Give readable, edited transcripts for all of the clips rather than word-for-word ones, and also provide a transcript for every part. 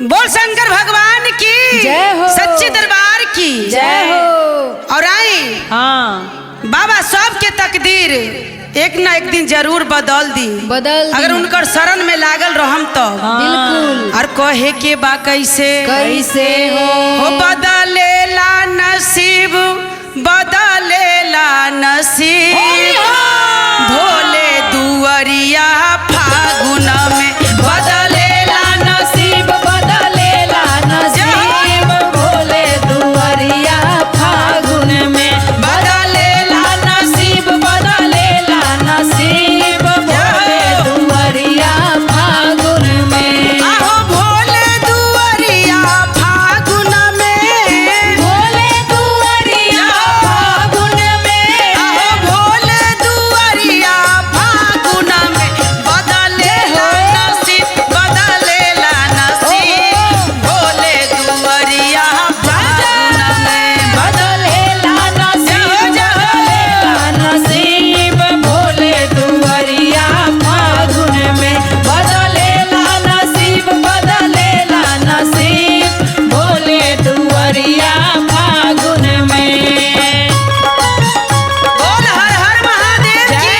बोल शंकर भगवान की जय हो, सच्चे दरबार की जय हो। और आई हाँ बाबा सबके तकदीर एक ना एक दिन जरूर बदल दी अगर उनकर शरण में लागल रहम तो बिल्कुल। और कहे के बा कैसे कैसे हो बदलेला नसीब बदलेला नसीब भोले दुआरिया फागुन में बदलेला नसीब बदलेला नसीब भोले दुआरिया फागुन में बदलेला नसीब बदलेला नसीब भोले दुआरिया फागुन में आहो भोले दुआरिया फागुन में भोले दुआरिया फागुन में आहो भोले दुआरिया फागुन में बदलेला नसीब बदलेला नसीब भोले दुआरिया फागुन में बदलेला नसीब भोले दुआरिया फागुन में बदलेला नसीब बदलेला नसीब भोले दुआरिया फागुन में बोल हर हर महादेव की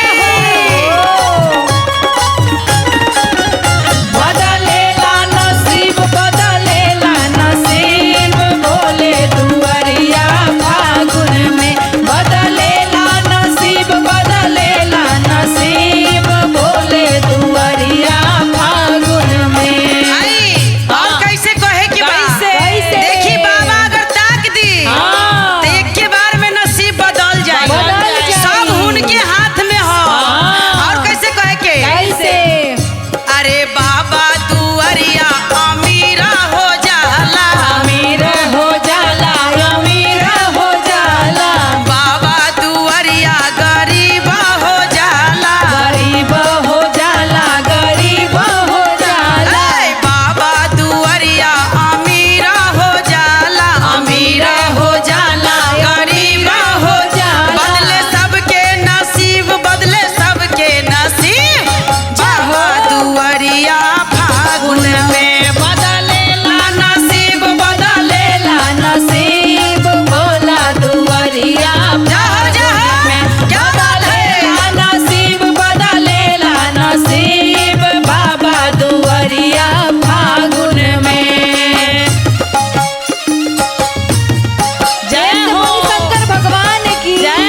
बदलेला नसीब बदलेला नसीब भोले दुआरिया फागुन में बदलेला नसीब बदलेला नसीब भोले दुआरिया फागुन में आई और कैसे कहे कि कैसे? देखी बाबा अगर ताक दी हाँ। तो एक के बार में नसीब बदल जाए बदल जाई। सब उनके हाथ में हो हाँ। और कैसे कहे के कैसे अरे बाबा दुआरिया अमीरा हो जाला अमीर हो जाला अमीर हो जाला बाबा दुआरिया गरीब हो जाला गरीब हो जाला गरीब हो जाला ऐ बाबा दुआरिया अमीरा हो जाला अमीर हो जाला गरीब हो जाला बदले सबके नसीब बदले सबके नसीब बाबा दुआरिया फागुन में बदलेला नसीब बदलेला नसीब भोला दुआरिया जाओ जाओ क्या बात है बदलेला नसीब बदलेला नसीब बाबा दुआरिया फागुन में जय हो शंकर भगवान की जय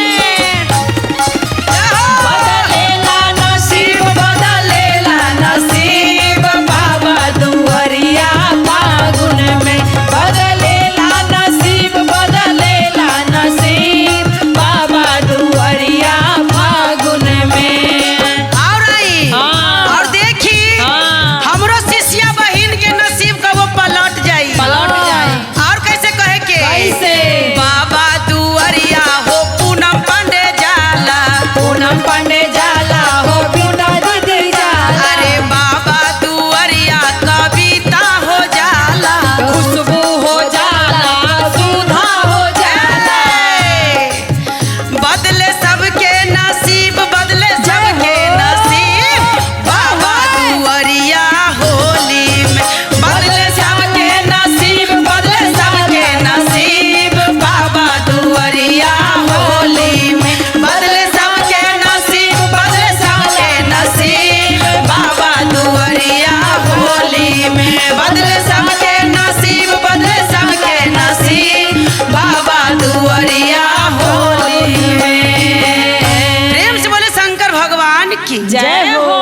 बदलेला नसीब बदलेला नसीब बाबा दुआरिया फागुन में बदलेला नसीब बदलेला नसीब बाबा दुआरिया फागुन में और आई हाँ। और देखी हाँ। हमरो शिष्या बहिन के नसीब का वो पलट जाई पलट जाए और कैसे कहे के कैसे? बाबा दुआरिया हो पूनम पांडे जाला पूनम पांडे जाला हो बिना दीदी जाला अरे बाबा दुआरिया कविता हो जाला खुशबू हो जाला सुधा हो जाला बदले सबके नसीब बदले सबके नसीब बाबा दुआरिया होली में बदले सबके नसीब बदले सबके नसीब बाबा दुआरिया होली में बदले सबके नसीब बदले सबके नसीब बाबा दुआरिया होली में बदले सबके नसीब बदले सबके नसीब बाबा दुआरिया होली में प्रेम से बोले शंकर भगवान की जय हो।